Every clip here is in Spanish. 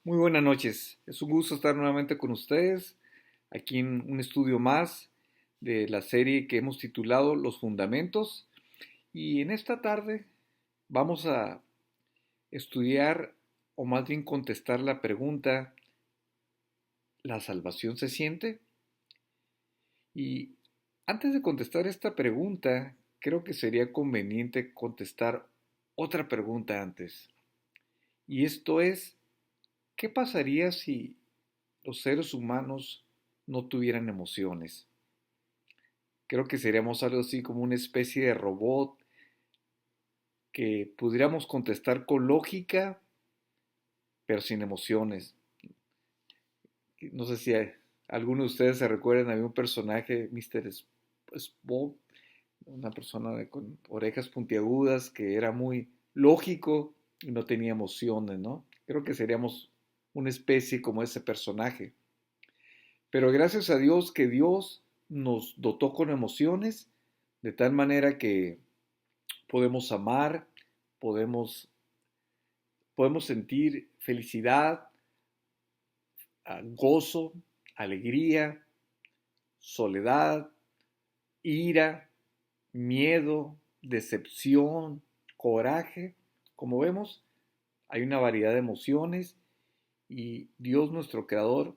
Muy buenas noches. Es un gusto estar nuevamente con ustedes aquí en un estudio más de la serie que hemos titulado Los Fundamentos. Y en esta tarde vamos a estudiar o más bien contestar la pregunta, ¿la salvación se siente? Y antes de contestar esta pregunta, creo que sería conveniente contestar otra pregunta antes. Y esto es, ¿qué pasaría si los seres humanos no tuvieran emociones? Creo que seríamos algo así como una especie de robot que pudiéramos contestar con lógica, pero sin emociones. No sé si alguno de ustedes se recuerdan, había un personaje, Mr. Spock, una persona con orejas puntiagudas que era muy lógico y no tenía emociones, ¿no? Creo que seríamos una especie como ese personaje. Pero gracias a Dios que Dios nos dotó con emociones de tal manera que podemos amar, podemos, podemos sentir felicidad, gozo, alegría, soledad, ira, miedo, decepción, coraje. Como vemos, hay una variedad de emociones y Dios nuestro Creador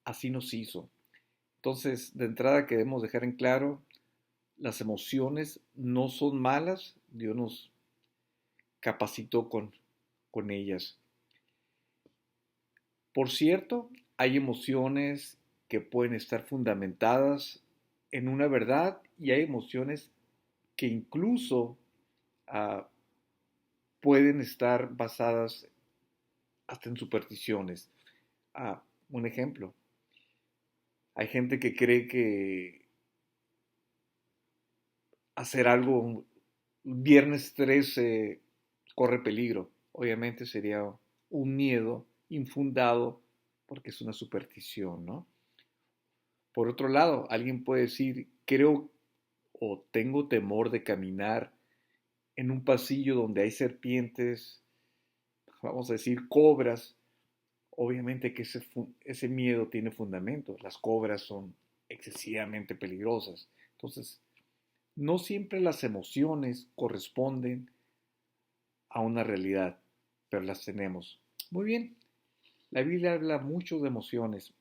así nos hizo. Entonces, de entrada queremos dejar en claro, las emociones no son malas, Dios nos capacitó con ellas. Por cierto, hay emociones que pueden estar fundamentadas en una verdad y hay emociones que incluso uh, pueden estar basadas hasta en supersticiones. Uh, un ejemplo, hay gente que cree que hacer algo viernes 13 corre peligro. Obviamente sería un miedo infundado porque es una superstición, ¿no? Por otro lado, alguien puede decir, creo o tengo temor de caminar en un pasillo donde hay serpientes, vamos a decir cobras. Obviamente que ese miedo tiene fundamento. Las cobras son excesivamente peligrosas. Entonces, no siempre las emociones corresponden a una realidad, pero las tenemos. Muy bien, la Biblia habla mucho de emociones,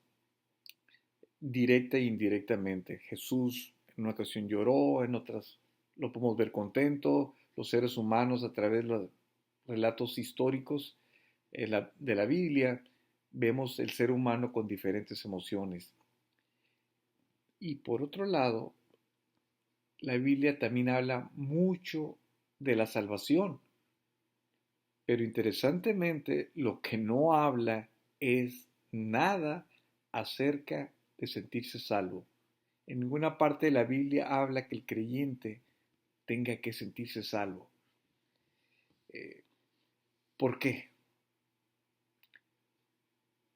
directa e indirectamente. Jesús en una ocasión lloró, en otras lo podemos ver contento. Los seres humanos a través de los relatos históricos de la Biblia vemos el ser humano con diferentes emociones. Y por otro lado, la Biblia también habla mucho de la salvación, pero interesantemente lo que no habla es nada acerca de sentirse salvo. En ninguna parte de la Biblia habla que el creyente tenga que sentirse salvo. Eh, ¿Por qué?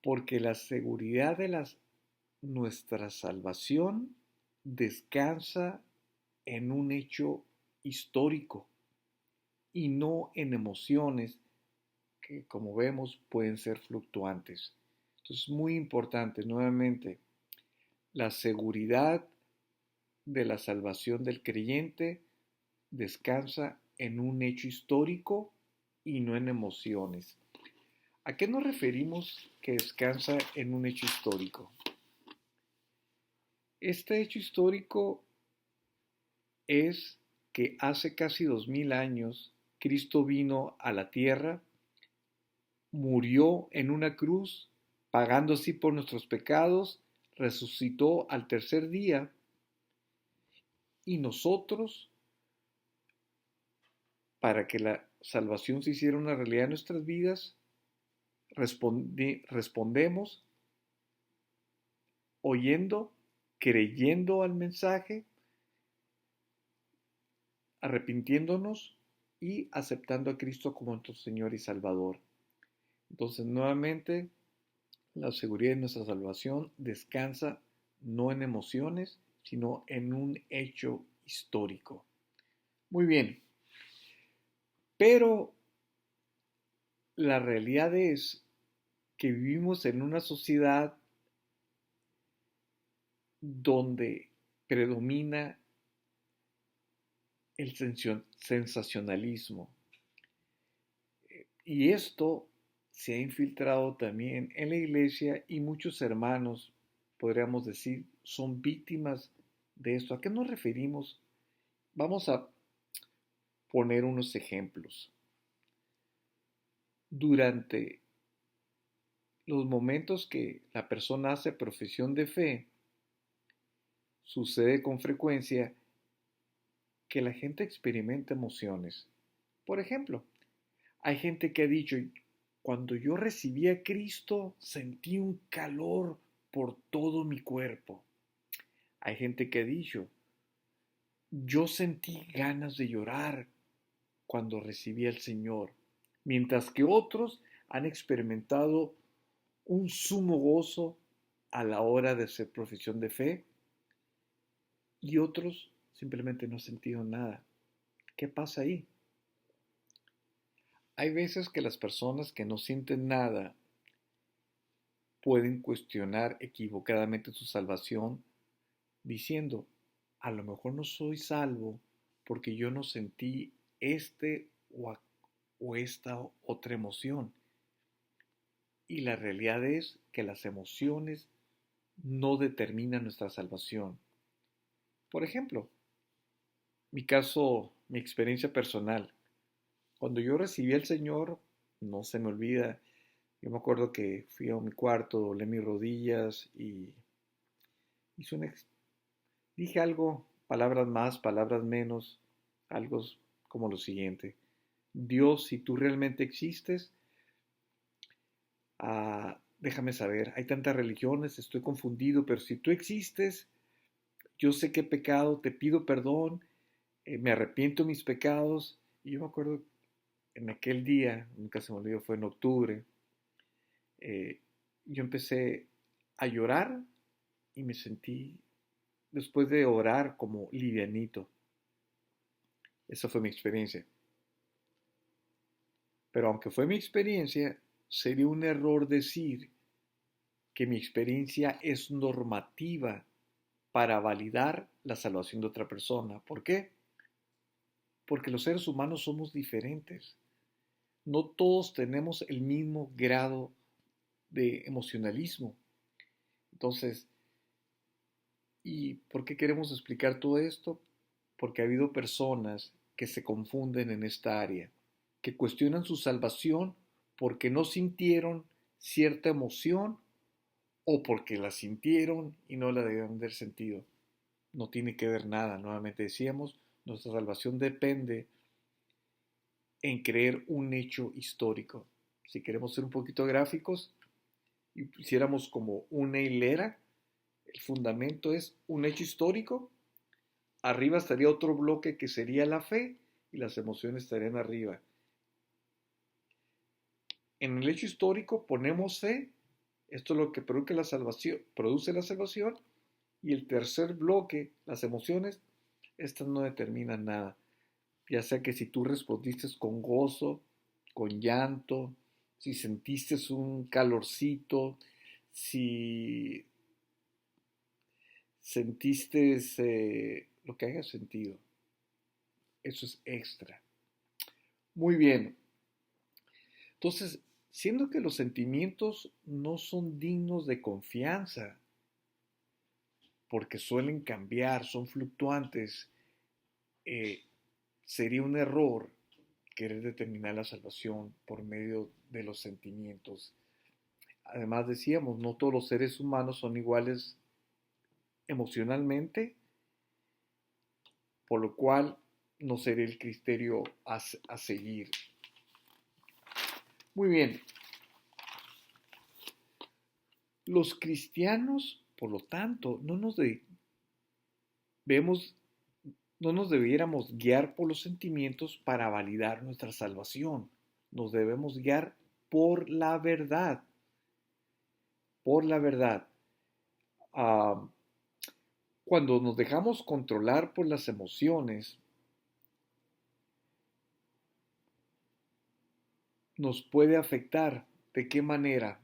Porque la seguridad de nuestra salvación descansa en un hecho histórico y no en emociones que, como vemos, pueden ser fluctuantes. Entonces, muy importante, nuevamente, la seguridad de la salvación del creyente descansa en un hecho histórico y no en emociones. ¿A qué nos referimos que descansa en un hecho histórico? Este hecho histórico es que hace casi 2000 años Cristo vino a la tierra, murió en una cruz, pagando así por nuestros pecados, resucitó al tercer día y nosotros, para que la salvación se hiciera una realidad en nuestras vidas, respondemos oyendo, creyendo al mensaje, arrepintiéndonos y aceptando a Cristo como nuestro Señor y Salvador. Entonces, nuevamente, la seguridad de nuestra salvación descansa no en emociones, sino en un hecho histórico. Muy bien, pero la realidad es que vivimos en una sociedad donde predomina el sensacionalismo. Y esto se ha infiltrado también en la iglesia y muchos hermanos, podríamos decir, son víctimas de esto. ¿A qué nos referimos? Vamos a poner unos ejemplos. Durante los momentos que la persona hace profesión de fe, sucede con frecuencia que la gente experimenta emociones. Por ejemplo, hay gente que ha dicho, cuando yo recibí a Cristo sentí un calor por todo mi cuerpo. Hay gente que ha dicho, yo sentí ganas de llorar cuando recibí al Señor, mientras que otros han experimentado un sumo gozo a la hora de hacer profesión de fe y otros simplemente no han sentido nada. ¿Qué pasa ahí? Hay veces que las personas que no sienten nada pueden cuestionar equivocadamente su salvación diciendo, a lo mejor no soy salvo porque yo no sentí este o esta otra emoción. Y la realidad es que las emociones no determinan nuestra salvación. Por ejemplo, mi caso, mi experiencia personal. Cuando yo recibí al Señor, no se me olvida, yo me acuerdo que fui a mi cuarto, doblé mis rodillas y hice dije algo, palabras más, palabras menos, algo como lo siguiente. Dios, si tú realmente existes, déjame saber, hay tantas religiones, estoy confundido, pero si tú existes, yo sé que he pecado, te pido perdón, me arrepiento de mis pecados. Y yo me acuerdo en aquel día, nunca se me olvidó, fue en octubre, eh, yo empecé a llorar y me sentí, después de orar, como livianito. Esa fue mi experiencia. Pero aunque fue mi experiencia, sería un error decir que mi experiencia es normativa para validar la salvación de otra persona. ¿Por qué? Porque los seres humanos somos diferentes. No todos tenemos el mismo grado de emocionalismo. Entonces, ¿y por qué queremos explicar todo esto? Porque ha habido personas que se confunden en esta área, que cuestionan su salvación porque no sintieron cierta emoción o porque la sintieron y no la debieron haber sentido. No tiene que ver nada, nuevamente decíamos, nuestra salvación depende en creer un hecho histórico. Si queremos ser un poquito gráficos y pusiéramos como una hilera, el fundamento es un hecho histórico, arriba estaría otro bloque que sería la fe y las emociones estarían arriba. En el hecho histórico ponemos fe, esto es lo que produce la salvación, y el tercer bloque, las emociones, estas no determinan nada. Ya sea que si tú respondiste con gozo, con llanto, si sentiste un calorcito, si sentiste lo que hayas sentido. Eso es extra. Muy bien. Entonces, siendo que los sentimientos no son dignos de confianza, porque suelen cambiar, son fluctuantes, eh, sería un error querer determinar la salvación por medio de los sentimientos. Además decíamos, no todos los seres humanos son iguales emocionalmente, por lo cual no sería el criterio a seguir. Muy bien, los cristianos, por lo tanto, debemos, no nos debiéramos guiar por los sentimientos para validar nuestra salvación. Nos debemos guiar por la verdad, por la verdad. Uh, Cuando nos dejamos controlar por las emociones, nos puede afectar. ¿De qué manera?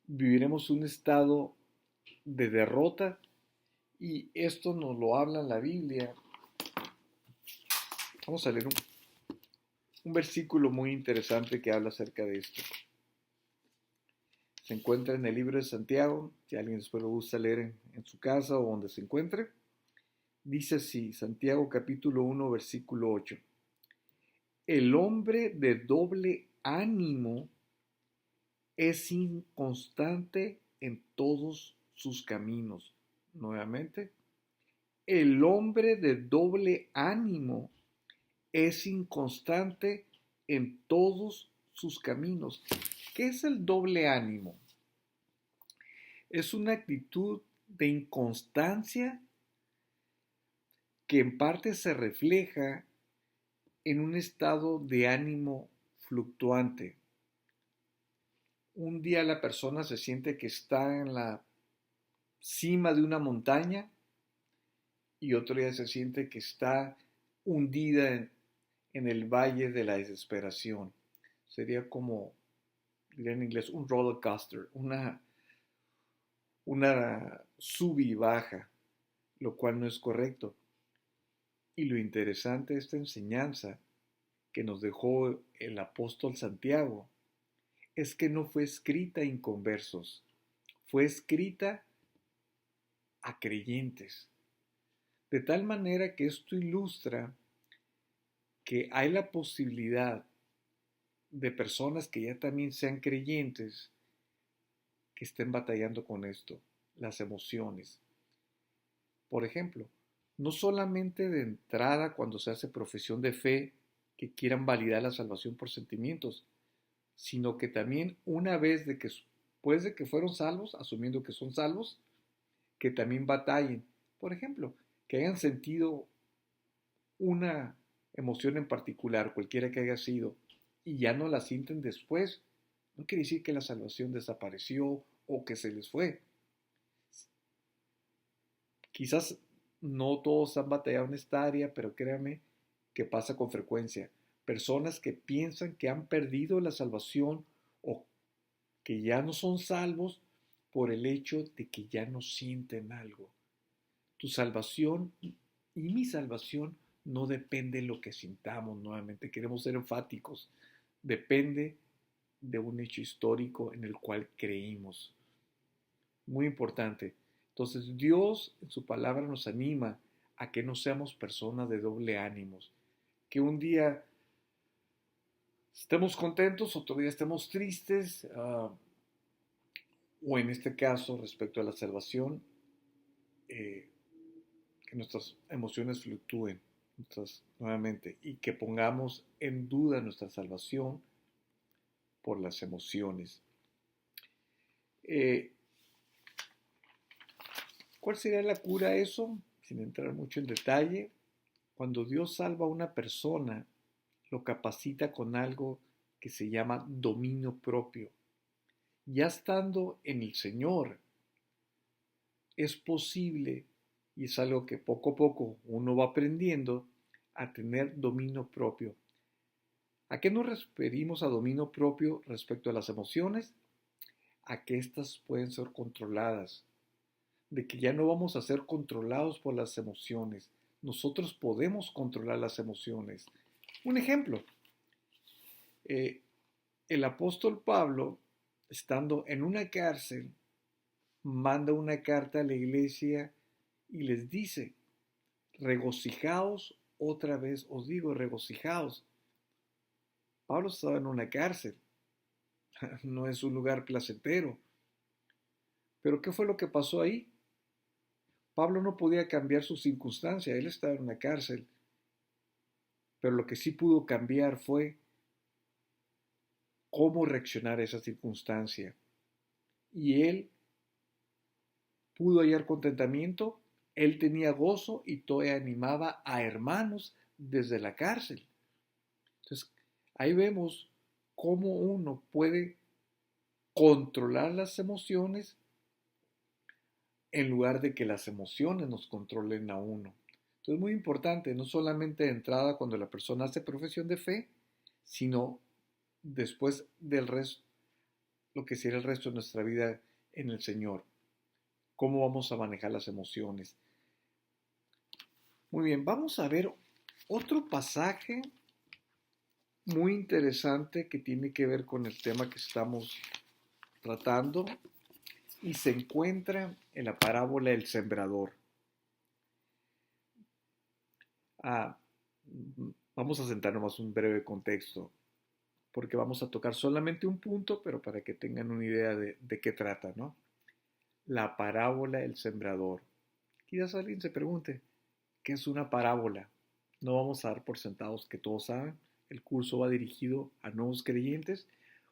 viviremos un estado de derrota y esto nos lo habla en la Biblia. Vamos a leer un versículo muy interesante que habla acerca de esto. Se encuentra en el libro de Santiago, si a alguien después le gusta leer en su casa o donde se encuentre. Dice así, Santiago capítulo 1, versículo 8. El hombre de doble ánimo es inconstante en todos sus caminos. Nuevamente, el hombre de doble ánimo es inconstante en todos sus caminos. ¿Qué es el doble ánimo? Es una actitud de inconstancia que en parte se refleja en un estado de ánimo fluctuante. Un día la persona se siente que está en la cima de una montaña y otro día se siente que está hundida en el valle de la desesperación. Sería como, diría en inglés, un roller coaster, una sub y baja, lo cual no es correcto. Y lo interesante de esta enseñanza que nos dejó el apóstol Santiago es que no fue escrita a inconversos, fue escrita a creyentes. De tal manera que esto ilustra que hay la posibilidad de personas que ya también sean creyentes que estén batallando con esto, las emociones. Por ejemplo, no solamente de entrada cuando se hace profesión de fe que quieran validar la salvación por sentimientos, sino que también una vez después de que fueron salvos, asumiendo que son salvos, que también batallen. Por ejemplo, que hayan sentido una emoción en particular, cualquiera que haya sido, y ya no la sienten después, no quiere decir que la salvación desapareció o que se les fue. Quizás no todos han batallado en esta área, pero créanme que pasa con frecuencia. Personas que piensan que han perdido la salvación o que ya no son salvos por el hecho de que ya no sienten algo. Tu salvación y mi salvación no depende de lo que sintamos. Nuevamente queremos ser enfáticos. Depende de un hecho histórico en el cual creímos. Muy importante. Entonces Dios en su palabra nos anima a que no seamos personas de doble ánimos, que un día estemos contentos, otro día estemos tristes, o en este caso respecto a la salvación, eh, que nuestras emociones fluctúen nuevamente y que pongamos en duda nuestra salvación por las emociones. Eh, ¿Cuál sería la cura a eso? Sin entrar mucho en detalle, cuando Dios salva a una persona, lo capacita con algo que se llama dominio propio. Ya estando en el Señor, es posible, y es algo que poco a poco uno va aprendiendo, a tener dominio propio. ¿A qué nos referimos a dominio propio respecto a las emociones? A que éstas pueden ser controladas, de que ya no vamos a ser controlados por las emociones. Nosotros podemos controlar las emociones. Un ejemplo, eh, el apóstol Pablo, estando en una cárcel, manda una carta a la iglesia y les dice, regocijaos, otra vez os digo, regocijaos. Pablo estaba en una cárcel, no es un lugar placentero. Pero ¿qué fue lo que pasó ahí? Pablo no podía cambiar su circunstancia, él estaba en una cárcel, pero lo que sí pudo cambiar fue cómo reaccionar a esa circunstancia. Y él pudo hallar contentamiento, él tenía gozo y todavía animaba a hermanos desde la cárcel. Entonces, ahí vemos cómo uno puede controlar las emociones en lugar de que las emociones nos controlen a uno. Entonces, es muy importante, no solamente de entrada cuando la persona hace profesión de fe, sino después del resto, lo que será el resto de nuestra vida en el Señor. ¿Cómo vamos a manejar las emociones? Muy bien, vamos a ver otro pasaje muy interesante que tiene que ver con el tema que estamos tratando y se encuentra en la parábola del sembrador. Ah, vamos a sentarnos un breve contexto, porque vamos a tocar solamente un punto, pero para que tengan una idea de qué trata, ¿no? La parábola del sembrador. Quizás alguien se pregunte, ¿qué es una parábola? No vamos a dar por sentados que todos saben. El curso va dirigido a nuevos creyentes.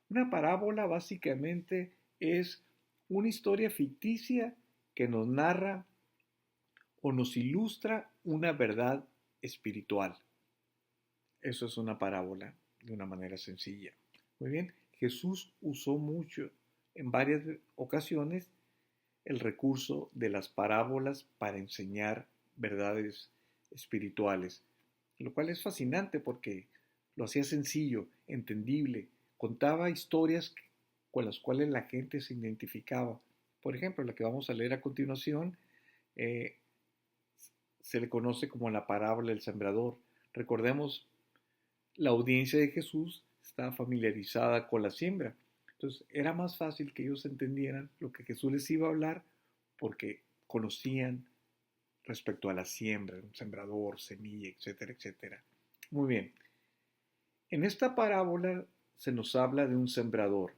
Una parábola básicamente es una historia ficticia que nos narra o nos ilustra una verdad espiritual. Eso es una parábola de una manera sencilla. Muy bien, Jesús usó mucho en varias ocasiones el recurso de las parábolas para enseñar verdades espirituales, lo cual es fascinante porque lo hacía sencillo, entendible, contaba historias con las cuales la gente se identificaba. Por ejemplo, la que vamos a leer a continuación eh, se le conoce como la parábola del sembrador. Recordemos, la audiencia de Jesús estaba familiarizada con la siembra. Entonces era más fácil que ellos entendieran lo que Jesús les iba a hablar porque conocían respecto a la siembra, un sembrador, semilla, etcétera, etcétera. Muy bien. En esta parábola se nos habla de un sembrador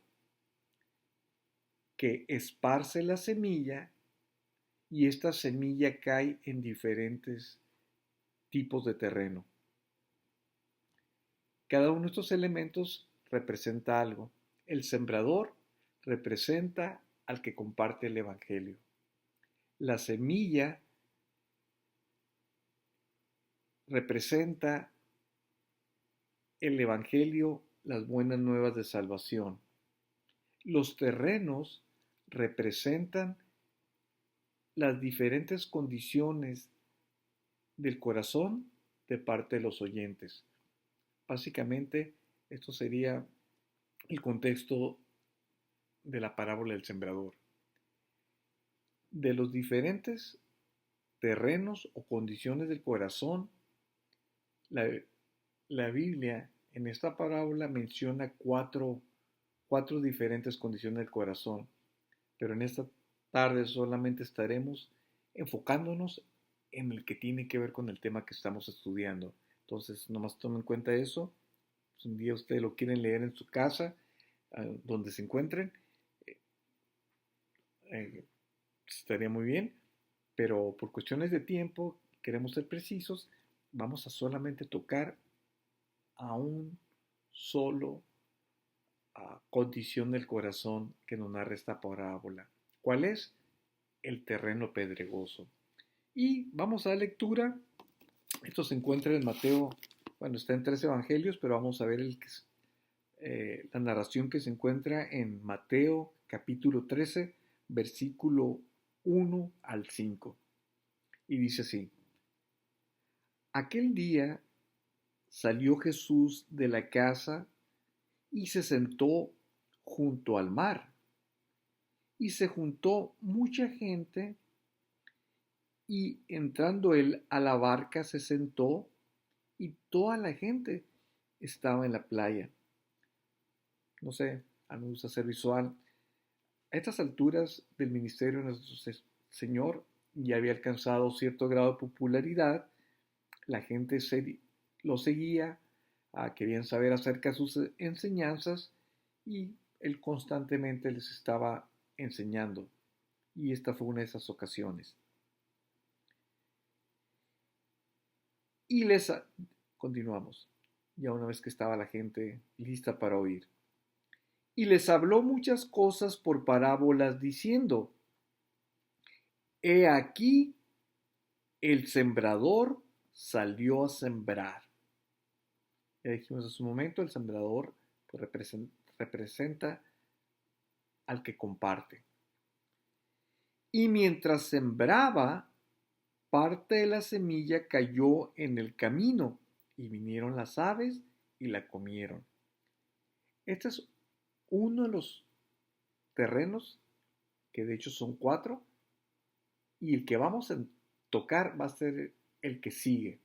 que esparce la semilla y esta semilla cae en diferentes tipos de terreno. Cada uno de estos elementos representa algo. El sembrador representa al que comparte el Evangelio. La semilla representa el Evangelio, las buenas nuevas de salvación. Los terrenos representan las diferentes condiciones del corazón de parte de los oyentes. Básicamente, esto sería el contexto de la parábola del sembrador. De los diferentes terrenos o condiciones del corazón, la Biblia en esta parábola menciona cuatro diferentes condiciones del corazón, pero en esta tarde solamente estaremos enfocándonos en el que tiene que ver con el tema que estamos estudiando. Entonces, nomás tomen en cuenta eso. Si un día ustedes lo quieren leer en su casa, donde se encuentren, eh, eh, estaría muy bien, pero por cuestiones de tiempo, queremos ser precisos, vamos a solamente tocar a un solo condición del corazón que nos narra esta parábola. ¿Cuál es? El terreno pedregoso. Y vamos a la lectura. Esto se encuentra en Mateo, bueno, está en 3 evangelios, pero vamos a ver la narración que se encuentra en Mateo capítulo 13, versículo 1 al 5. Y dice así: Aquel día salió Jesús de la casa y se sentó junto al mar. Y se juntó mucha gente y entrando él a la barca se sentó y toda la gente estaba en la playa. No sé, a mí me gusta ser visual. A estas alturas del ministerio de nuestro Señor ya había alcanzado cierto grado de popularidad, la gente lo seguía, querían saber acerca de sus enseñanzas y él constantemente les estaba enseñando. Y esta fue una de esas ocasiones. Y continuamos, ya una vez que estaba la gente lista para oír. Y les habló muchas cosas por parábolas diciendo: He aquí, el sembrador salió a sembrar. Ya dijimos hace un momento, el sembrador pues, representa al que comparte. Y mientras sembraba, parte de la semilla cayó en el camino y vinieron las aves y la comieron. Este es uno de los terrenos, que de hecho son 4, y el que vamos a tocar va a ser el que sigue.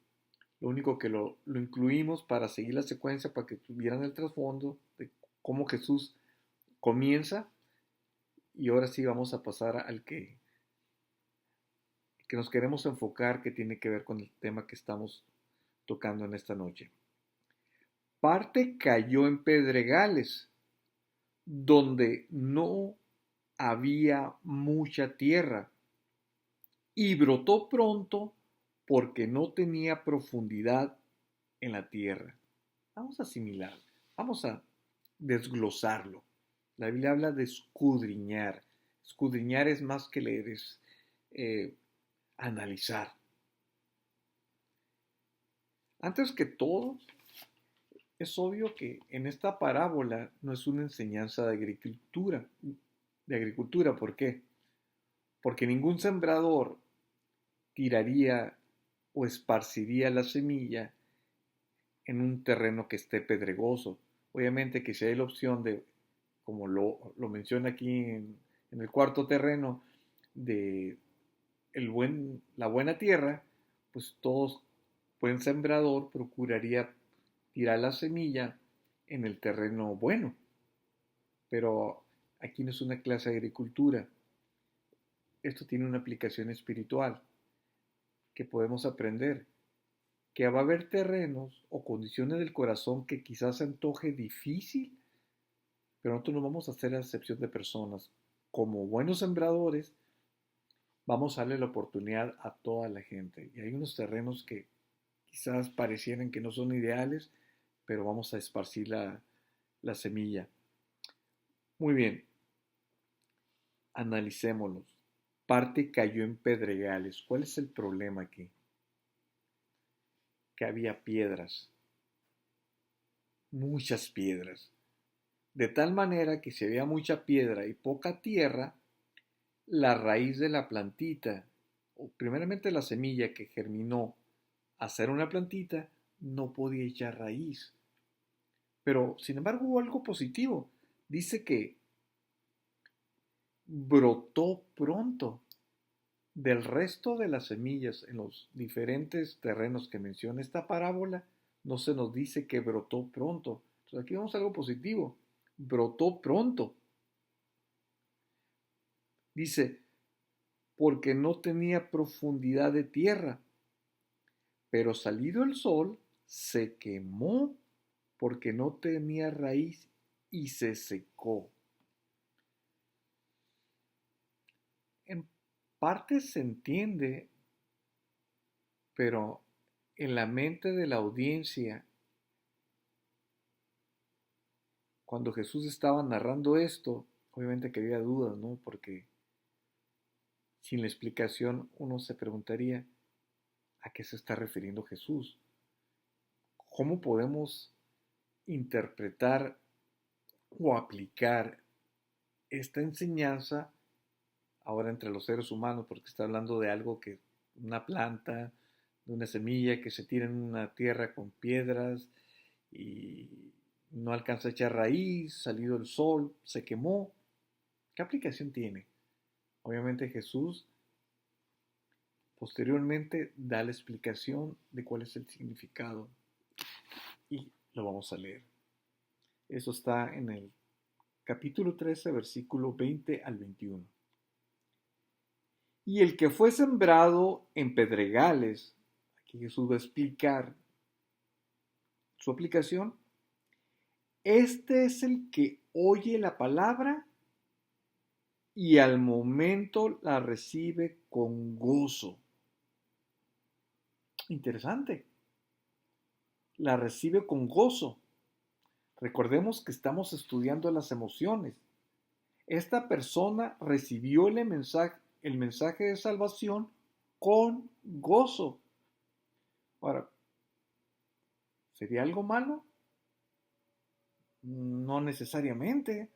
Lo único que lo incluimos para seguir la secuencia, para que tuvieran el trasfondo de cómo Jesús comienza, y ahora sí vamos a pasar al que nos queremos enfocar, que tiene que ver con el tema que estamos tocando en esta noche. Parte cayó en pedregales, donde no había mucha tierra, y brotó pronto porque no tenía profundidad en la tierra. Vamos a asimilar, vamos a desglosarlo. La Biblia habla de escudriñar. Escudriñar es más que leer, es analizar. Antes que todo, es obvio que en esta parábola no es una enseñanza de agricultura. ¿Por qué? Porque ningún sembrador tiraría o esparciría la semilla en un terreno que esté pedregoso. Obviamente que si hay la opción de, como lo menciona aquí en el cuarto terreno, de la buena tierra, pues todos, buen sembrador, procuraría tirar la semilla en el terreno bueno. Pero aquí no es una clase de agricultura. Esto tiene una aplicación espiritual que podemos aprender. Que va a haber terrenos o condiciones del corazón que quizás se antoje difícil, pero nosotros no vamos a hacer la excepción de personas. Como buenos sembradores, vamos a darle la oportunidad a toda la gente. Y hay unos terrenos que quizás parecieran que no son ideales, pero vamos a esparcir la semilla. Muy bien, analicémoslos. Parte cayó en pedregales. ¿Cuál es el problema aquí? Que había piedras, muchas piedras. De tal manera que si había mucha piedra y poca tierra, la raíz de la plantita, o primeramente la semilla que germinó a ser una plantita, no podía echar raíz. Pero, sin embargo, hubo algo positivo. Dice que brotó pronto. Del resto de las semillas en los diferentes terrenos que menciona esta parábola, no se nos dice que brotó pronto. Entonces aquí vemos algo positivo. Brotó pronto. Dice, porque no tenía profundidad de tierra, pero salido el sol, se quemó porque no tenía raíz y se secó. En parte se entiende, pero en la mente de la audiencia, cuando Jesús estaba narrando esto, obviamente que había dudas, ¿no? Porque sin la explicación uno se preguntaría, ¿a qué se está refiriendo Jesús? ¿Cómo podemos interpretar o aplicar esta enseñanza ahora entre los seres humanos? Porque está hablando de algo que, una planta, de una semilla que se tira en una tierra con piedras y no alcanza a echar raíz, salido el sol, se quemó. ¿Qué aplicación tiene? Obviamente Jesús posteriormente da la explicación de cuál es el significado y lo vamos a leer. Eso está en el capítulo 13, versículo 20 al 21. Y el que fue sembrado en pedregales, aquí Jesús va a explicar su aplicación, este es el que oye la palabra y al momento la recibe con gozo. Interesante. La recibe con gozo. Recordemos que estamos estudiando las emociones. Esta persona recibió el mensaje de salvación con gozo. Ahora, ¿sería algo malo? No necesariamente.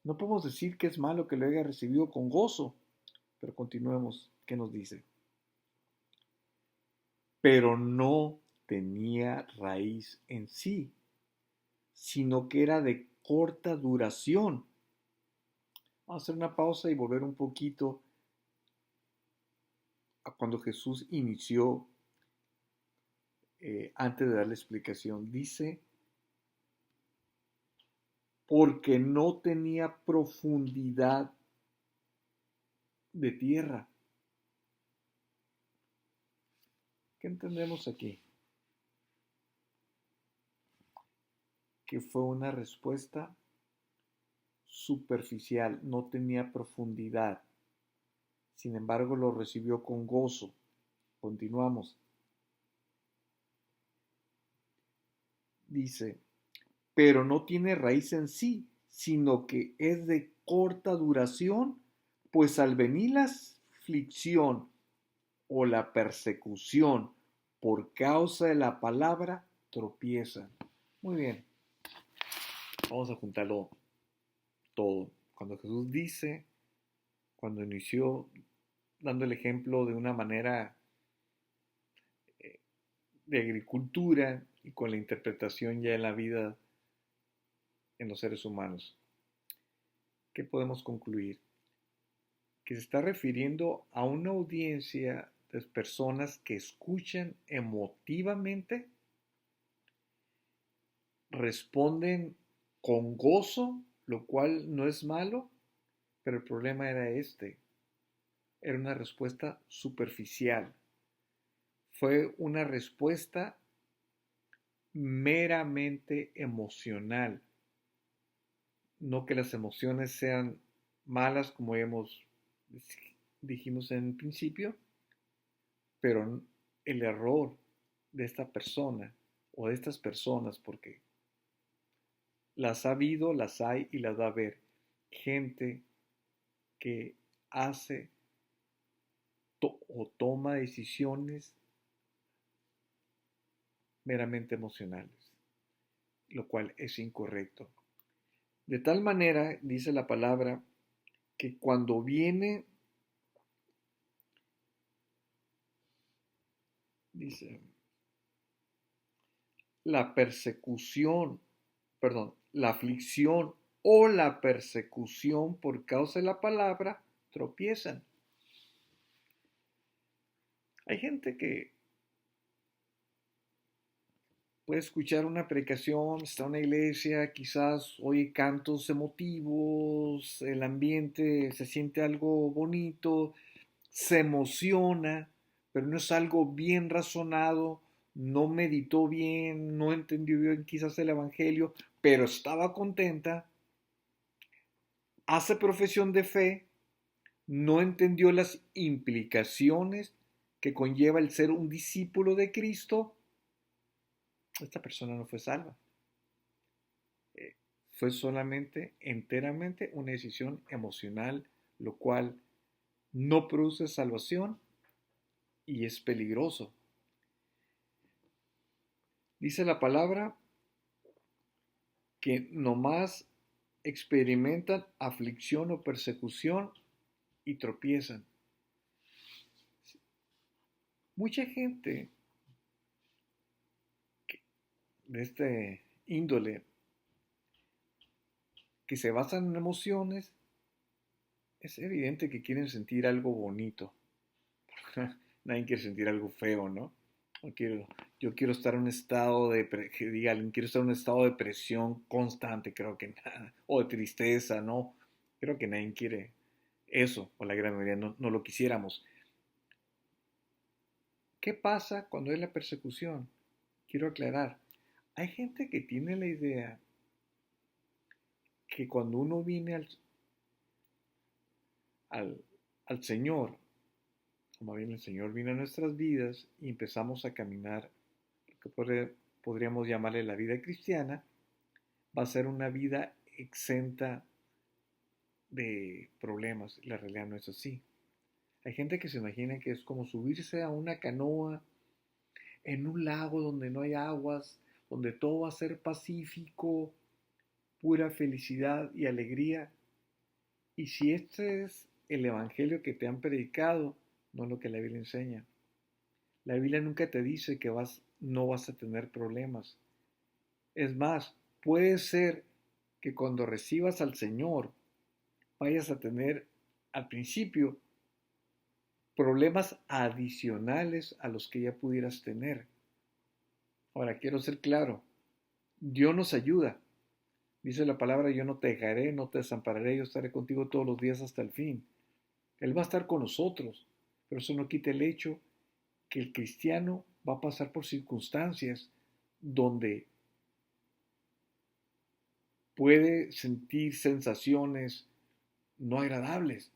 No podemos decir que es malo que lo haya recibido con gozo, pero continuemos. ¿Qué nos dice? Pero no tenía raíz en sí, sino que era de corta duración. Vamos a hacer una pausa y volver un poquito a cuando Jesús inició, antes de dar la explicación. Dice, porque no tenía profundidad de tierra. ¿Qué entendemos aquí? Que fue una respuesta superficial, no tenía profundidad. Sin embargo, lo recibió con gozo. Continuamos. Dice, pero no tiene raíz en sí, sino que es de corta duración, pues al venir la aflicción o la persecución por causa de la palabra, tropiezan. Muy bien, vamos a juntarlo todo. Cuando Jesús dice, cuando inició dando el ejemplo de una manera de agricultura y con la interpretación ya en la vida en los seres humanos, ¿qué podemos concluir? Que se está refiriendo a una audiencia de personas que escuchan emotivamente, responden con gozo, lo cual no es malo, pero el problema era era una respuesta superficial, fue una respuesta meramente emocional, no que las emociones sean malas como dijimos en el principio, pero el error de esta persona o de estas personas, porque las ha habido, las hay y las va a haber, gente que hace o toma decisiones meramente emocionales, lo cual es incorrecto. De tal manera, dice la palabra, que cuando viene, dice, la persecución, perdón, la aflicción o la persecución por causa de la palabra, tropiezan. Hay gente que puede escuchar una predicación, está en una iglesia, quizás oye cantos emotivos, el ambiente se siente algo bonito, se emociona, pero no es algo bien razonado, no meditó bien, no entendió bien quizás el evangelio, pero estaba contenta, hace profesión de fe, no entendió las implicaciones que conlleva el ser un discípulo de Cristo. Esta persona no fue salva. Fue solamente, enteramente, una decisión emocional, lo cual no produce salvación y es peligroso. Dice la palabra que nomás experimentan aflicción o persecución y tropiezan. Mucha gente de este índole que se basan en emociones, es evidente que quieren sentir algo bonito. Nadie quiere sentir algo feo, ¿no? No quiero, yo quiero estar en un estado de, que diga alguien, quiero estar en un estado de presión constante, creo que nada, o de tristeza, ¿no? Creo que nadie quiere eso, o la gran mayoría no lo quisiéramos. ¿Qué pasa cuando hay la persecución? Quiero aclarar, hay gente que tiene la idea que cuando uno viene al, al Señor, como bien el Señor vino a nuestras vidas y empezamos a caminar, lo que podríamos llamarle la vida cristiana, va a ser una vida exenta de problemas. La realidad no es así. Hay gente que se imagina que es como subirse a una canoa en un lago donde no hay aguas, donde todo va a ser pacífico, pura felicidad y alegría. Y si este es el evangelio que te han predicado, no es lo que la Biblia enseña. La Biblia nunca te dice que no vas a tener problemas. Es más, puede ser que cuando recibas al Señor vayas a tener al principio problemas adicionales a los que ya pudieras tener. Ahora, quiero ser claro, Dios nos ayuda. Dice la palabra, yo no te dejaré, no te desampararé, yo estaré contigo todos los días hasta el fin. Él va a estar con nosotros, pero eso no quita el hecho que el cristiano va a pasar por circunstancias donde puede sentir sensaciones no agradables,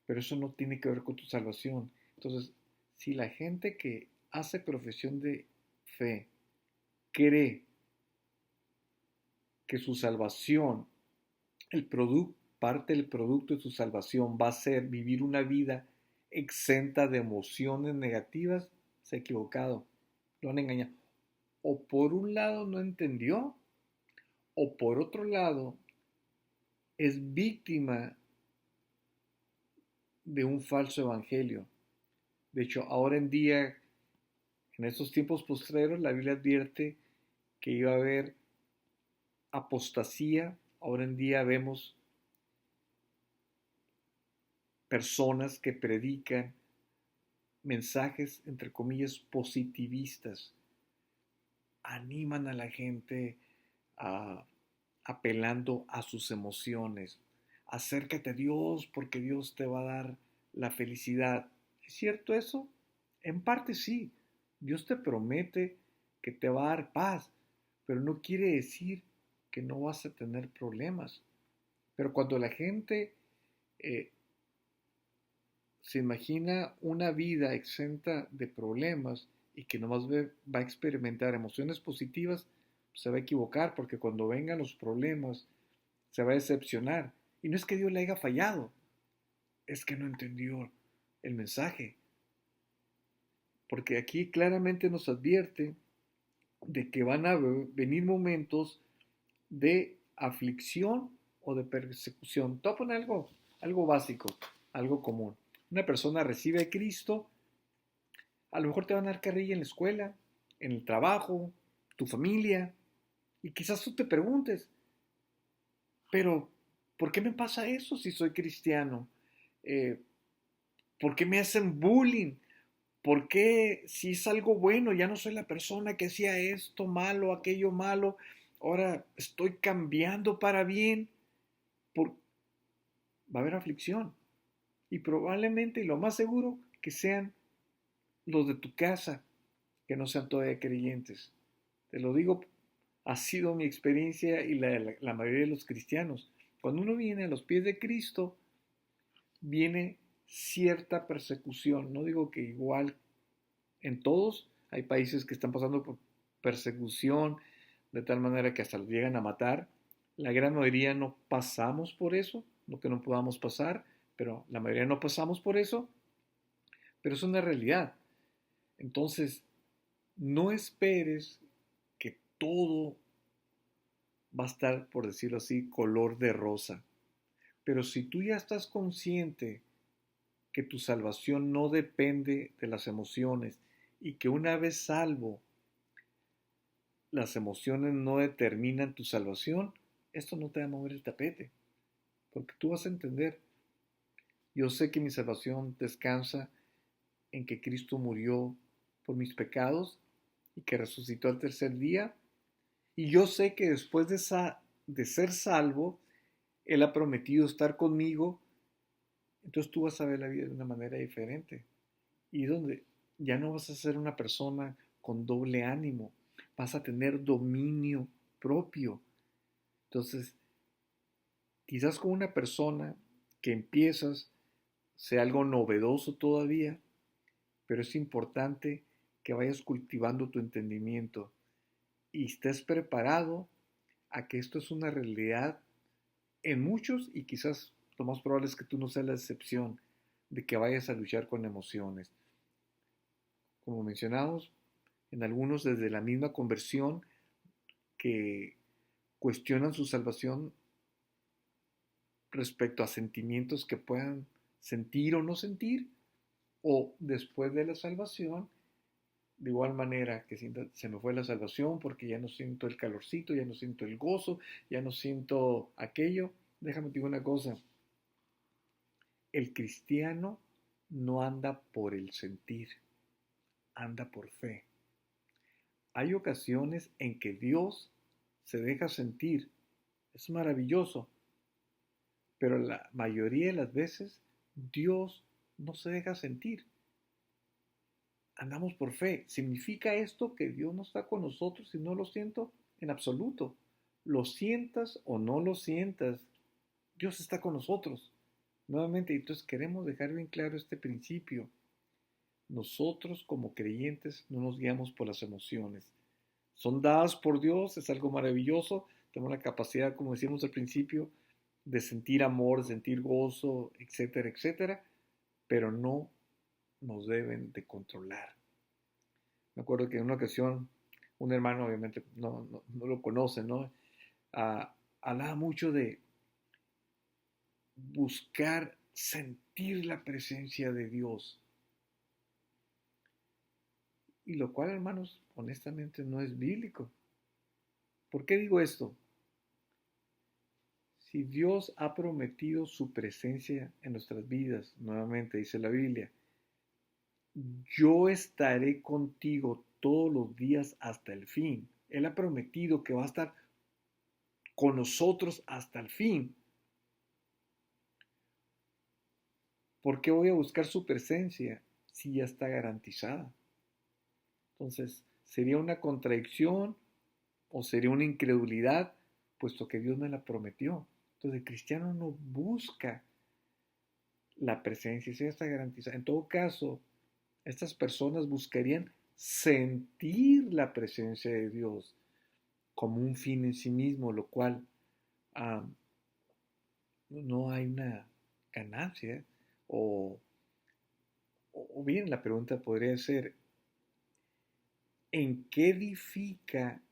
pero eso no tiene que ver con tu salvación. Entonces, si la gente que hace profesión de fe cree que su salvación, parte del producto de su salvación va a ser vivir una vida exenta de emociones negativas, se ha equivocado, lo han engañado. O por un lado no entendió, o por otro lado es víctima de un falso evangelio. De hecho, ahora en día, en estos tiempos postreros, la Biblia advierte que iba a haber apostasía. Ahora en día vemos personas que predican mensajes, entre comillas, positivistas, animan a la gente a, apelando a sus emociones. Acércate a Dios porque Dios te va a dar la felicidad. ¿Es cierto eso? En parte sí. Dios te promete que te va a dar paz, pero no quiere decir que no vas a tener problemas. Pero cuando la gente eh, se imagina una vida exenta de problemas y que nomás va a experimentar emociones positivas, se va a equivocar porque cuando vengan los problemas se va a decepcionar. Y no es que Dios le haya fallado, es que no entendió el mensaje. Porque aquí claramente nos advierte de que van a venir momentos de aflicción o de persecución. Te voy a poner algo básico, algo común. Una persona recibe a Cristo, a lo mejor te van a dar carrilla en la escuela, en el trabajo, tu familia, y quizás tú te preguntes, pero ¿por qué me pasa eso si soy cristiano? Eh, ¿Por qué me hacen bullying? ¿Por qué si es algo bueno ya no soy la persona que hacía esto malo, aquello malo? Ahora estoy cambiando para bien. Por... Va a haber aflicción. Y probablemente, y lo más seguro, que sean los de tu casa, que no sean todavía creyentes. Te lo digo, ha sido mi experiencia y la mayoría de los cristianos. Cuando uno viene a los pies de Cristo, viene cierta persecución. No digo que igual en todos, hay países que están pasando por persecución de tal manera que hasta los llegan a matar. La gran mayoría no pasamos por eso, no que no podamos pasar, pero la mayoría no pasamos por eso, pero es una realidad. Entonces, no esperes que todo va a estar, por decirlo así, color de rosa. Pero si tú ya estás consciente que tu salvación no depende de las emociones y que una vez salvo, las emociones no determinan tu salvación, esto no te va a mover el tapete, porque tú vas a entender, yo sé que mi salvación descansa en que Cristo murió por mis pecados y que resucitó al tercer día, y yo sé que después de ser salvo, Él ha prometido estar conmigo, entonces tú vas a ver la vida de una manera diferente, y donde ya no vas a ser una persona con doble ánimo, vas a tener dominio propio. Entonces, quizás con una persona que empiezas sea algo novedoso todavía, pero es importante que vayas cultivando tu entendimiento y estés preparado a que esto es una realidad en muchos y quizás lo más probable es que tú no seas la excepción de que vayas a luchar con emociones. Como mencionamos, en algunos desde la misma conversión que cuestionan su salvación respecto a sentimientos que puedan sentir o no sentir, o después de la salvación, de igual manera que se me fue la salvación porque ya no siento el calorcito, ya no siento el gozo, ya no siento aquello. Déjame decir una cosa, el cristiano no anda por el sentir, anda por fe. Hay ocasiones en que Dios se deja sentir, es maravilloso, pero la mayoría de las veces Dios no se deja sentir. Andamos por fe. ¿Significa esto que Dios no está con nosotros y no lo siento? En absoluto. Lo sientas o no lo sientas, Dios está con nosotros. Nuevamente, entonces queremos dejar bien claro este principio. Nosotros como creyentes no nos guiamos por las emociones. Son dadas por Dios, es algo maravilloso. Tenemos la capacidad, como decíamos al principio, de sentir amor, de sentir gozo, etcétera, etcétera, pero no nos deben de controlar. Me acuerdo que en una ocasión un hermano, obviamente no lo conoce, ¿no? Hablaba mucho de buscar sentir la presencia de Dios. Y lo cual, hermanos, honestamente no es bíblico. ¿Por qué digo esto? Si Dios ha prometido su presencia en nuestras vidas, nuevamente dice la Biblia, yo estaré contigo todos los días hasta el fin. Él ha prometido que va a estar con nosotros hasta el fin. ¿Por qué voy a buscar su presencia si ya está garantizada? Entonces, sería una contradicción o sería una incredulidad, puesto que Dios me la prometió. Entonces, el cristiano no busca la presencia, si ya está garantizada. En todo caso, estas personas buscarían sentir la presencia de Dios como un fin en sí mismo, lo cual ah, no hay una ganancia. O, o bien la pregunta podría ser, ¿en qué edifica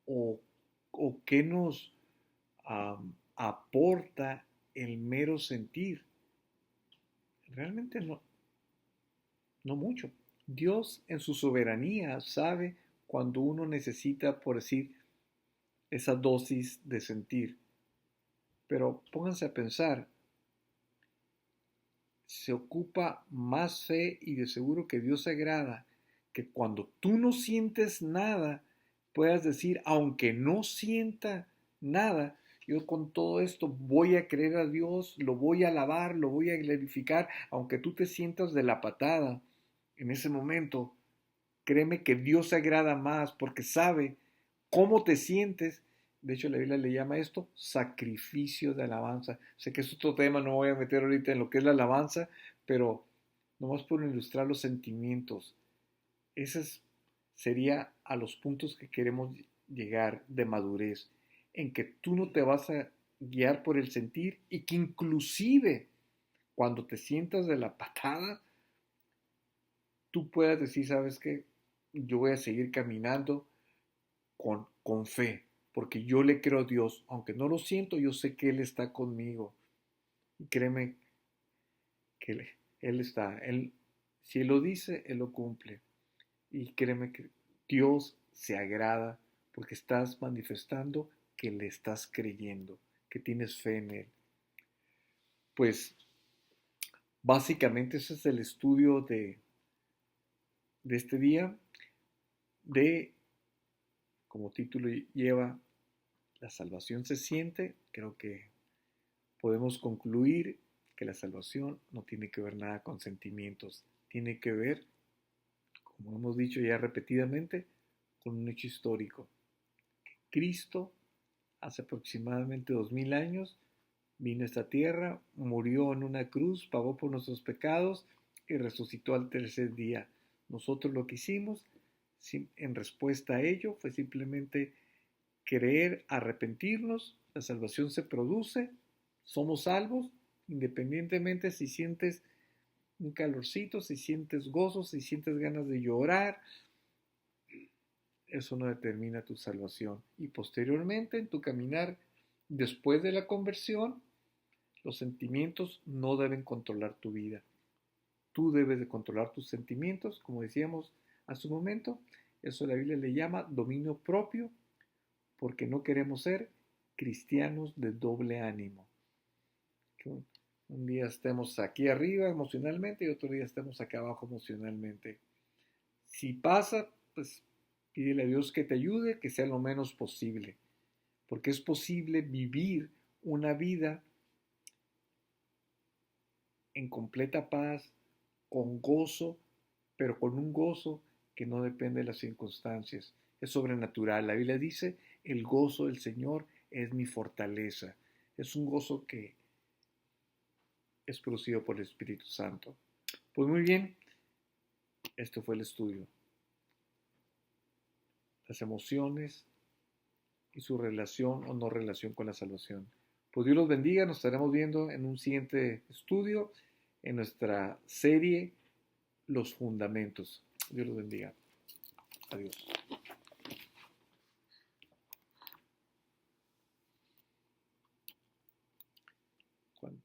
o, o qué nos aporta el mero sentir? Realmente no mucho. Dios en su soberanía sabe cuando uno necesita, por decir, esa dosis de sentir. Pero pónganse a pensar, se ocupa más fe y de seguro que Dios se agrada que cuando tú no sientes nada, puedas decir, aunque no sienta nada, yo con todo esto voy a creer a Dios, lo voy a alabar, lo voy a glorificar, aunque tú te sientas de la patada en ese momento, créeme que Dios se agrada más porque sabe cómo te sientes. De hecho, la Biblia le llama esto sacrificio de alabanza. Sé que es otro tema, no voy a meter ahorita en lo que es la alabanza, pero nomás por ilustrar los sentimientos. Ese sería a los puntos que queremos llegar de madurez, en que tú no te vas a guiar por el sentir y que inclusive cuando te sientas de la patada, tú puedas decir, ¿sabes qué? Yo voy a seguir caminando con fe, porque yo le creo a Dios, aunque no lo siento, yo sé que Él está conmigo. Y créeme que Él está, si Él lo dice, Él lo cumple. Y créeme que Dios se agrada porque estás manifestando que le estás creyendo, que tienes fe en Él. Pues básicamente ese es el estudio de este día, de, como título lleva, la salvación se siente. Creo que podemos concluir que la salvación no tiene que ver nada con sentimientos, tiene que ver, como hemos dicho ya repetidamente, con un hecho histórico. Cristo, hace aproximadamente 2000 años, vino a esta tierra, murió en una cruz, pagó por nuestros pecados y resucitó al tercer día. Nosotros lo que hicimos en respuesta a ello fue simplemente creer, arrepentirnos, la salvación se produce, somos salvos, independientemente si sientes un calorcito, si sientes gozo, si sientes ganas de llorar, eso no determina tu salvación. Y posteriormente, en tu caminar después de la conversión, los sentimientos no deben controlar tu vida. Tú debes de controlar tus sentimientos, como decíamos, a su momento. Eso la Biblia le llama dominio propio, porque no queremos ser cristianos de doble ánimo. Que un día estemos aquí arriba emocionalmente y otro día estemos acá abajo emocionalmente. Si pasa, pues pídele a Dios que te ayude, que sea lo menos posible, porque es posible vivir una vida en completa paz, con gozo, pero con un gozo que no depende de las circunstancias. Es sobrenatural. La Biblia dice, el gozo del Señor es mi fortaleza. Es un gozo que es producido por el Espíritu Santo. Pues muy bien, esto fue el estudio. Las emociones y su relación o no relación con la salvación. Pues Dios los bendiga, nos estaremos viendo en un siguiente estudio en nuestra serie Los Fundamentos. Dios los bendiga. Adiós. ¿Cuánto?